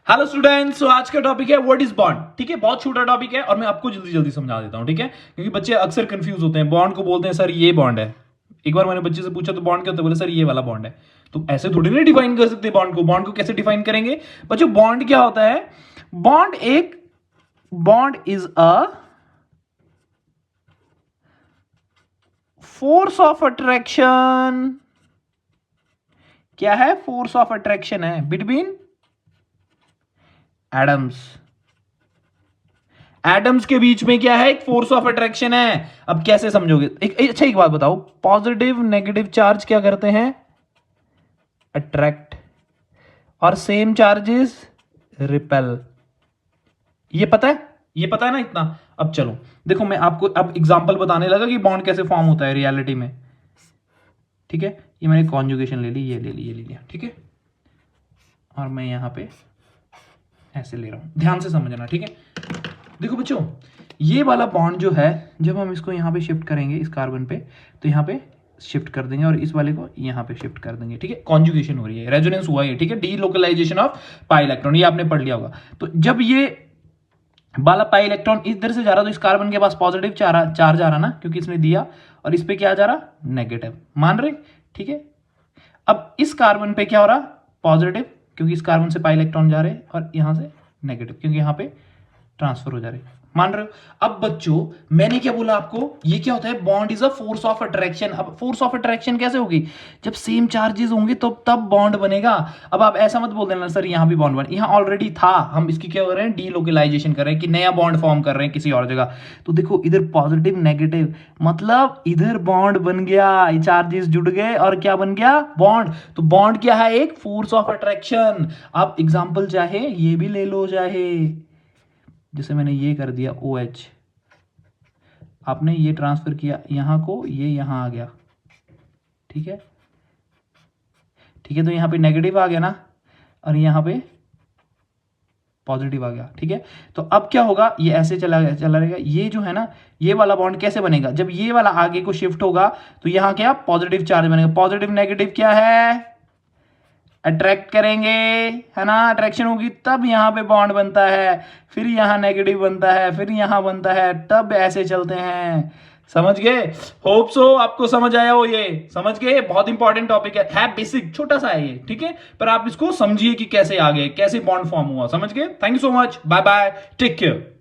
Hello students, तो आज का टॉपिक है व्हाट इज बॉन्ड। ठीक है, बहुत छोटा टॉपिक है और मैं आपको जल्दी जल्दी समझा देता हूं। ठीक है, क्योंकि बच्चे अक्सर कंफ्यूज होते हैं। बॉन्ड को बोलते हैं सर ये बॉन्ड है। एक बार मैंने बच्चे से पूछा तो बॉन्ड क्या होता है, बोले सर ये वाला बॉन्ड है। तो ऐसे थोड़ी ना डिफाइन कर सकते बॉन्ड को। बॉन्ड को कैसे डिफाइन करेंगे बच्चों? बॉन्ड क्या होता है? Bond is a force of attraction. क्या है? फोर्स ऑफ अट्रैक्शन है बिटवीन एटम्स के बीच में। क्या है? एक फोर्स ऑफ अट्रैक्शन है। अब कैसे समझोगे? एक बात बताओ, पॉजिटिव नेगेटिव चार्ज क्या करते हैं? अट्रैक्ट, और सेम चार्जेस रिपेल। ये पता है? ये पता है ना इतना? अब चलो देखो, मैं आपको अब एग्जांपल बताने लगा कि बॉन्ड कैसे फॉर्म होता है रियलिटी में। ठीक है, ये मैंने कॉन्जुगेशन ले ली, ये ले ली, ये ले लिया। ठीक है, और मैं यहां पे ऐसे ले रहा हूं, ध्यान से समझना। ठीक है, देखो बच्चों, ये वाला बॉन्ड जो है, जब हम इसको यहाँ पे शिफ्ट करेंगे इस कार्बन पे, तो यहाँ पे शिफ्ट कर देंगे और इस वाले को यहाँ पे शिफ्ट कर देंगे। ठीक है, कॉन्जुगेशन हो रही है, रेजोनेंस हुआ है। ठीक है, डीलोकलाइजेशन ऑफ पाई इलेक्ट्रॉन, ये आपने पढ़ लिया होगा। तो जब ये वाला पाई इलेक्ट्रॉन इधर से जा रहा, तो इस कार्बन के पास पॉजिटिव चार्ज आ रहा ना, क्योंकि इसने दिया, और इस पे क्या जा रहा? नेगेटिव। मान रहे? ठीक है, अब इस कार्बन पे क्या हो रहा? पॉजिटिव, क्योंकि इस कार्बन से पाई इलेक्ट्रॉन जा रहे, और यहां से नेगेटिव, क्योंकि यहां पे ट्रांसफर हो जा रहे। मान रहे हो? अब बच्चों, मैंने क्या बोला आपको? ये क्या होता है? Bond is a force of attraction. अब फोर्स ऑफ अट्रैक्शन कैसे होगी? जब सेम चार्जेस होंगे तो तब बॉन्ड बनेगा। अब आप ऐसा मत बोल देना सर यहां भी बॉन्ड बन, यहां ऑलरेडी था, हम इसकी क्या कर रहे हैं? डीलोकलाइजेशन कर रहे हैं, कि नया बॉन्ड फॉर्म कर रहे हैं किसी और जगह। तो देखो, इधर पॉजिटिव नेगेटिव, मतलब इधर बॉन्ड बन गया, चार्जेस जुड़ गए और क्या बन गया? बॉन्ड। तो बॉन्ड क्या है? एक फोर्स ऑफ अट्रैक्शन। आप एग्जाम्पल चाहे ये भी ले लो, चाहे जैसे मैंने ये कर दिया OH, आपने ये ट्रांसफर किया यहां को, ये यहां आ गया। ठीक है, ठीक है, तो यहां पे नेगेटिव आ गया ना, और यहां पे पॉजिटिव आ गया। ठीक है, तो अब क्या होगा? ये ऐसे चला रहेगा। ये जो है ना, ये वाला बॉन्ड कैसे बनेगा? जब ये वाला आगे को शिफ्ट होगा तो यहां क्या? पॉजिटिव चार्ज बनेगा। पॉजिटिव नेगेटिव क्या है? अट्रैक्ट करेंगे, है ना? अट्रैक्शन होगी तब यहां पे बॉन्ड बनता है, फिर यहां नेगेटिव बनता है, फिर यहां बनता है, तब ऐसे चलते हैं। समझ गए? होप सो आपको समझ आया हो। ये समझ गए? बहुत इंपॉर्टेंट टॉपिक है बेसिक, छोटा सा है ये। ठीक है, पर आप इसको समझिए कि कैसे आगे कैसे बॉन्ड फॉर्म हुआ। समझ गए? Thank you so much, bye bye, take care.